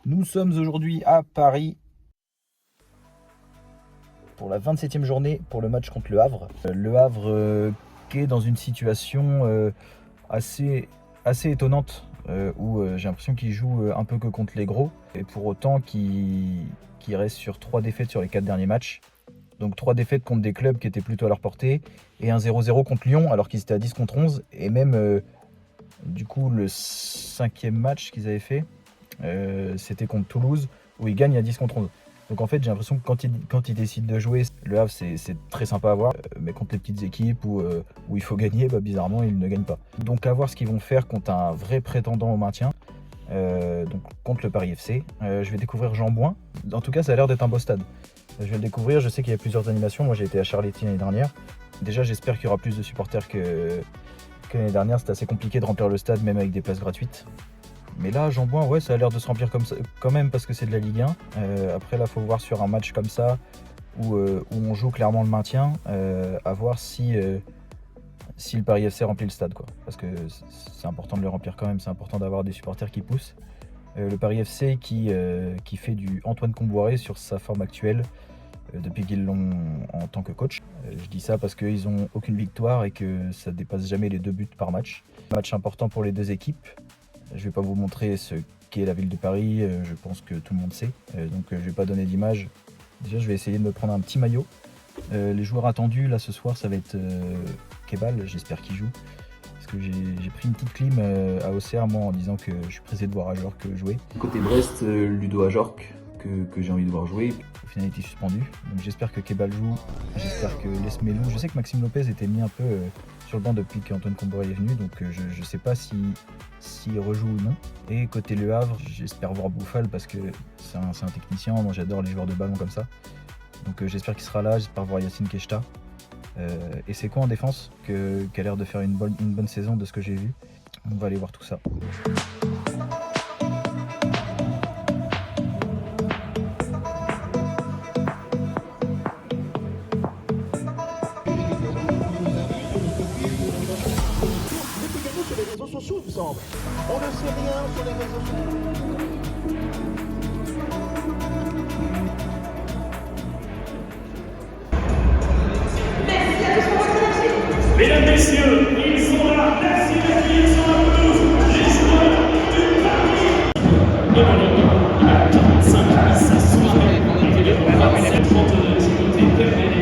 Nous sommes aujourd'hui à Paris pour la 27e journée pour le match contre Le Havre. Le Havre qui est dans une situation assez étonnante où j'ai l'impression qu'il joue un peu que contre les gros et pour autant qui reste sur 3 défaites sur les 4 derniers matchs. Donc 3 défaites contre des clubs qui étaient plutôt à leur portée et un 0-0 contre Lyon alors qu'ils étaient à 10 contre 11 et même du coup le 5e match qu'ils avaient fait c'était contre Toulouse où ils gagnent à 10 contre 11. Donc en fait j'ai l'impression que quand ils décident de jouer, le Havre c'est très sympa à voir, mais contre les petites équipes où il faut gagner, bizarrement ils ne gagnent pas. Donc à voir ce qu'ils vont faire contre un vrai prétendant au maintien, donc contre le Paris FC. Je vais découvrir Jean Bouin, en tout cas ça a l'air d'être un beau stade. Je vais le découvrir, je sais qu'il y a plusieurs animations, moi j'ai été à Charletti l'année dernière. Déjà j'espère qu'il y aura plus de supporters que l'année dernière, c'était assez compliqué de remplir le stade même avec des places gratuites. Mais là, Jean Bouin, ouais, ça a l'air de se remplir comme ça, quand même parce que c'est de la Ligue 1. Après, là, il faut voir sur un match comme ça, où on joue clairement le maintien, à voir si le Paris FC remplit le stade, quoi. Parce que c'est important de le remplir quand même, c'est important d'avoir des supporters qui poussent. Le Paris FC qui fait du Antoine Kombouaré sur sa forme actuelle, depuis qu'ils l'ont en tant que coach. Je dis ça parce qu'ils n'ont aucune victoire et que ça dépasse jamais les 2 buts par match. Match important pour les 2 équipes. Je ne vais pas vous montrer ce qu'est la ville de Paris, je pense que tout le monde sait, donc je ne vais pas donner d'image. Déjà je vais essayer de me prendre un petit maillot. Les joueurs attendus là ce soir ça va être Kebal, j'espère qu'il joue. Parce que j'ai pris une petite clim à Auxerre moi en disant que je suis pressé de voir Ajorc jouer. Côté Brest, Ludo Ajorc que j'ai envie de voir jouer. Au final il a été suspendu, donc j'espère que Kebal joue, j'espère que Lesmelou. Je sais que Maxime Lopez était mis un peu sur le banc depuis qu'Antoine Kombouaré est venu, donc je ne sais pas s'il rejoue ou non. Et côté Le Havre, j'espère voir Bouffal parce que c'est un technicien, moi j'adore les joueurs de ballon comme ça. Donc j'espère qu'il sera là, j'espère voir Yacine Keshta. Et c'est quoi en défense qui a l'air de faire une bonne saison de ce que j'ai vu. On va aller voir tout ça. Sociaux, il me semble. On ne sait rien sur les réseaux sociaux. Mesdames, messieurs, ils sont là. Merci d'accueillir sur la pelouse les joueurs du Paris. Et voilà, il y a 45 minutes à soirée. Il était le 27-32 de ce côté Dembélé.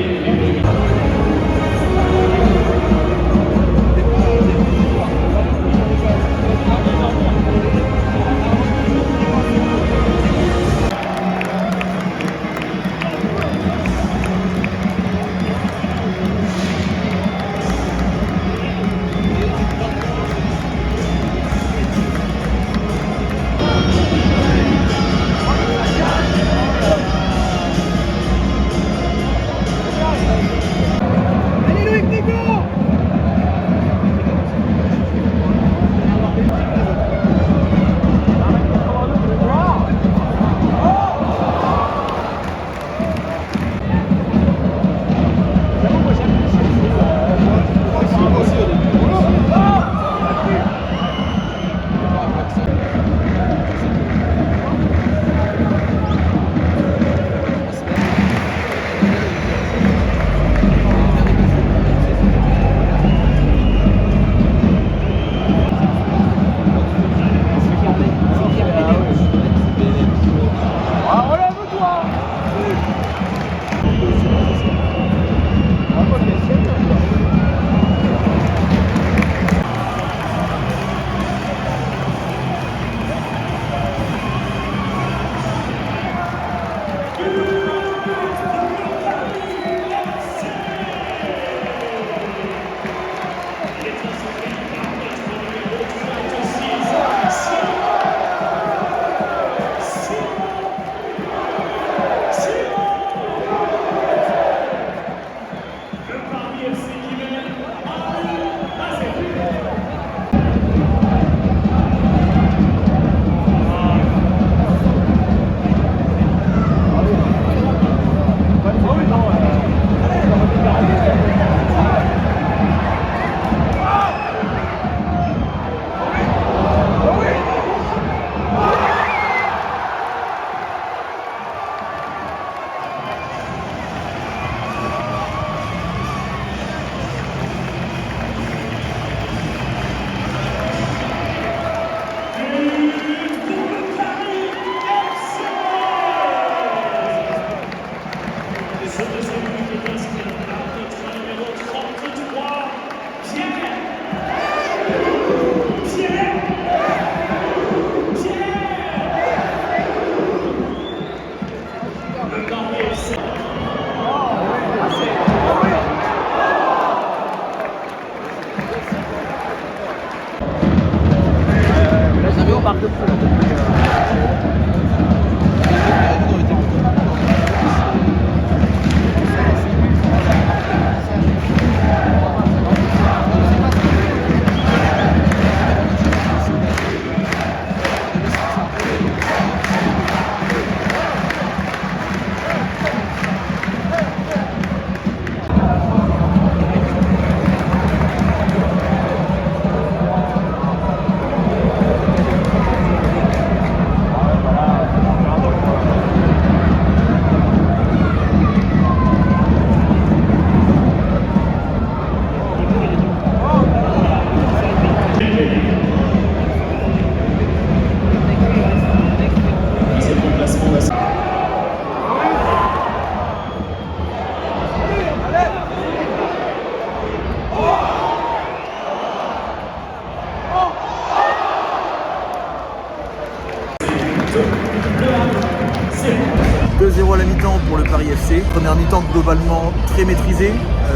1-0 à la mi-temps pour le Paris FC. Première mi-temps globalement très maîtrisée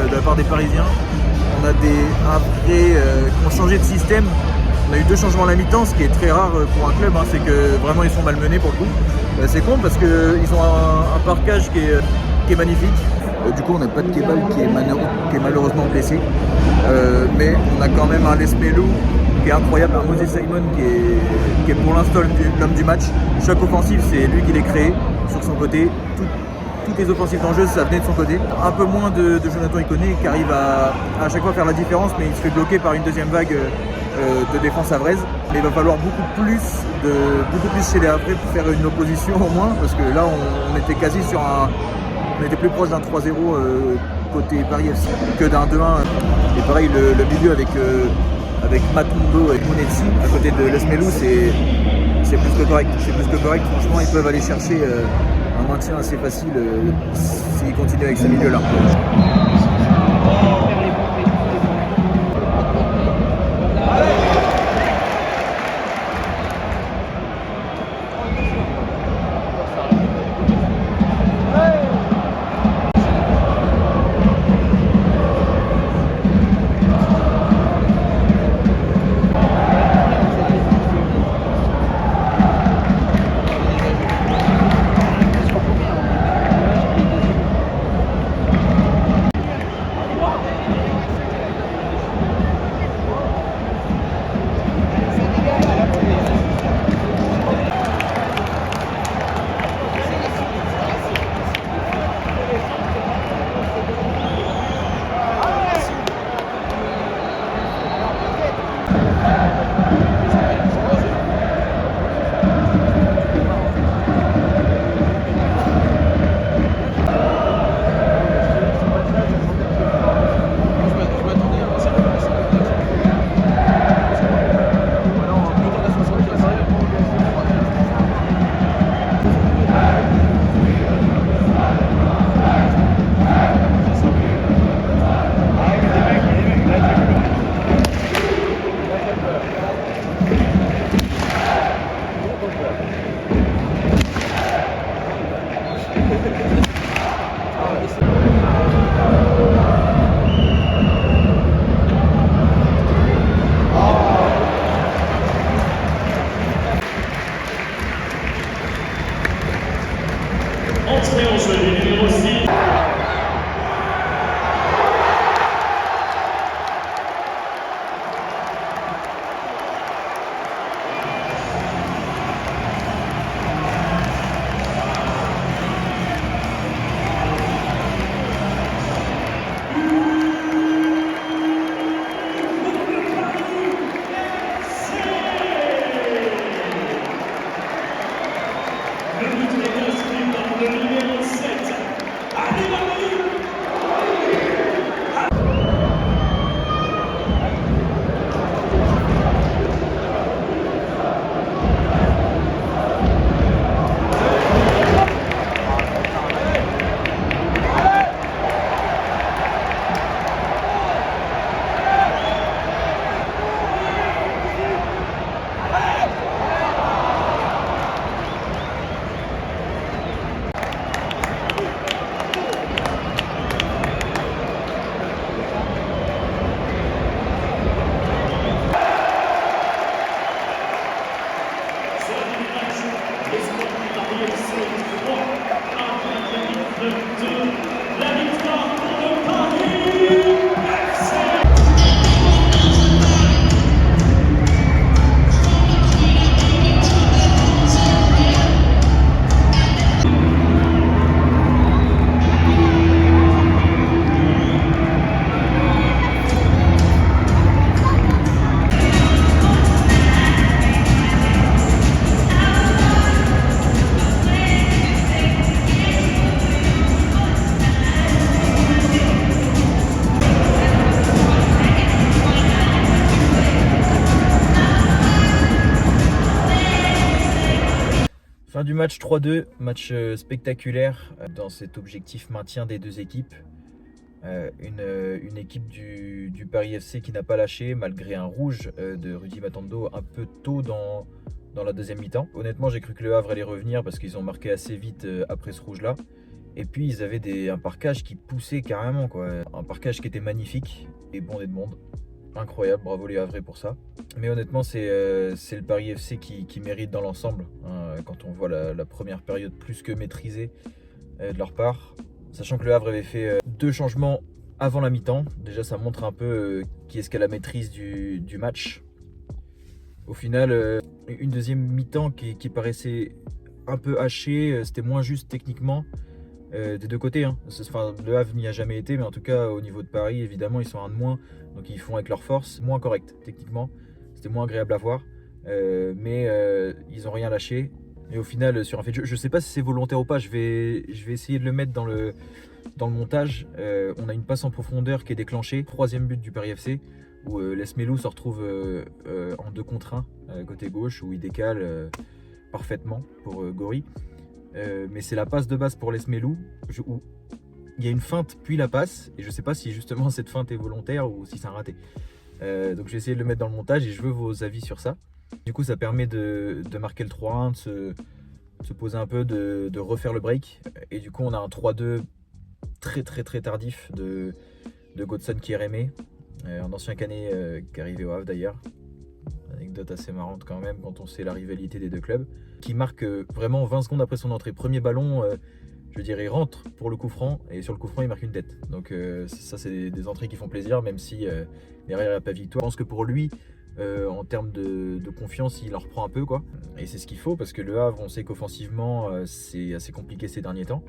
de la part des Parisiens. On a qui ont changé de système. On a eu 2 changements à la mi-temps, ce qui est très rare pour un club, hein, c'est que vraiment ils sont malmenés pour le coup. C'est con parce qu'ils ont un parquage qui est magnifique. Du coup on n'a pas de Kebal qui est malheureusement blessé. Mais on a quand même un Les Melou qui est incroyable, un Moses Simon qui est pour l'instant l'homme du match. Choc offensif, c'est lui qui l'a créé sur son côté. Toutes les offensives dangereuses, ça venait de son côté. Un peu moins de Jonathan Iconé qui arrive à chaque fois faire la différence, mais il se fait bloquer par une deuxième vague de défense havraise. Mais il va falloir beaucoup plus chez les Havrais pour faire une opposition au moins, parce que là on était quasi on était plus proche d'un 3-0 côté Paris FC que d'un 2-1. Et pareil, le milieu avec Matondo et Mounetsi à côté de Les Melou, c'est plus que correct. C'est plus que correct. Franchement, ils peuvent aller chercher un maintien assez facile s'ils continuent avec ce milieu-là. Entrée en jeu du numéro 6. Le but est inscrit par le numéro 7, Adébali. La victoire pour le Paris FC. Fin du match 3-2, match spectaculaire dans cet objectif maintien des deux équipes. Une équipe du Paris FC qui n'a pas lâché malgré un rouge de Rudy Matondo un peu tôt dans dans la deuxième mi-temps. Honnêtement, j'ai cru que le Havre allait revenir parce qu'ils ont marqué assez vite après ce rouge-là. Et puis ils avaient un parquage qui poussait carrément, quoi. Un parquage qui était magnifique et bondé de monde. Incroyable, bravo les Havrais pour ça. Mais honnêtement, c'est le Paris FC qui mérite dans l'ensemble, hein, quand on voit la première période plus que maîtrisée de leur part. Sachant que le Havre avait fait 2 changements avant la mi-temps. Déjà, ça montre un peu qui est-ce qui a la maîtrise du match. Au final, une deuxième mi-temps qui paraissait un peu hachée, c'était moins juste techniquement. Des deux côtés, hein. Enfin, le Havre n'y a jamais été, mais en tout cas au niveau de Paris, évidemment, ils sont un de moins, donc ils font avec leur force, moins correct techniquement, c'était moins agréable à voir, mais ils n'ont rien lâché. Et au final, sur un fait de jeu, je ne sais pas si c'est volontaire ou pas, je vais essayer de le mettre dans le montage. On a une passe en profondeur qui est déclenchée, 3e but du Paris FC, où Lesmelou se retrouve en 2 contre 1 côté gauche, où il décale parfaitement pour Gori. Mais c'est la passe de base pour Lesmelou où il y a une feinte puis la passe, et je sais pas si justement cette feinte est volontaire ou si c'est un raté. Donc je vais essayer de le mettre dans le montage et je veux vos avis sur ça. Du coup ça permet de marquer le 3-1, de se poser un peu, de refaire le break, et du coup on a un 3-2 très tardif de Godson Kieremé, un ancien Canet qui est arrivé au Havre d'ailleurs. Anecdote assez marrante quand même quand on sait la rivalité des deux clubs, qui marque vraiment 20 secondes après son entrée. Premier ballon, je dirais, rentre pour le coup franc, et sur le coup franc il marque une tête. Donc ça c'est des entrées qui font plaisir, même si derrière il n'y a pas victoire. Je pense que pour lui, en termes de confiance, il en reprend un peu, quoi. Et c'est ce qu'il faut, parce que le Havre, on sait qu'offensivement c'est assez compliqué ces derniers temps.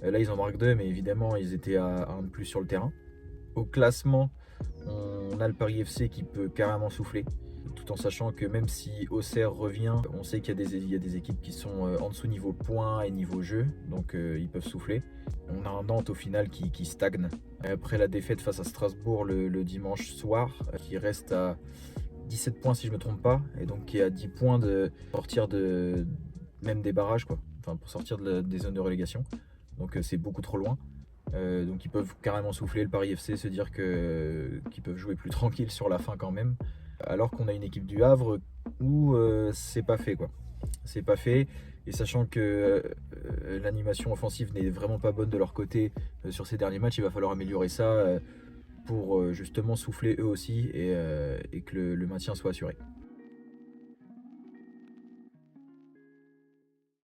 Là ils en marquent 2, mais évidemment ils étaient à 1 de plus sur le terrain. Au classement, on a le Paris FC qui peut carrément souffler, tout en sachant que même si Auxerre revient, on sait qu'il y a des équipes qui sont en dessous niveau points et niveau jeu, donc ils peuvent souffler. On a un Nantes au final qui stagne après la défaite face à Strasbourg le dimanche soir, qui reste à 17 points si je ne me trompe pas, et donc qui est à 10 points de sortir même des barrages, quoi. Enfin, pour sortir des zones de relégation, donc c'est beaucoup trop loin. Donc ils peuvent carrément souffler, le Paris FC, se dire qu'ils peuvent jouer plus tranquille sur la fin quand même, alors qu'on a une équipe du Havre où c'est pas fait, quoi. C'est pas fait, et sachant que l'animation offensive n'est vraiment pas bonne de leur côté sur ces derniers matchs, il va falloir améliorer ça pour justement souffler eux aussi, et que le maintien soit assuré.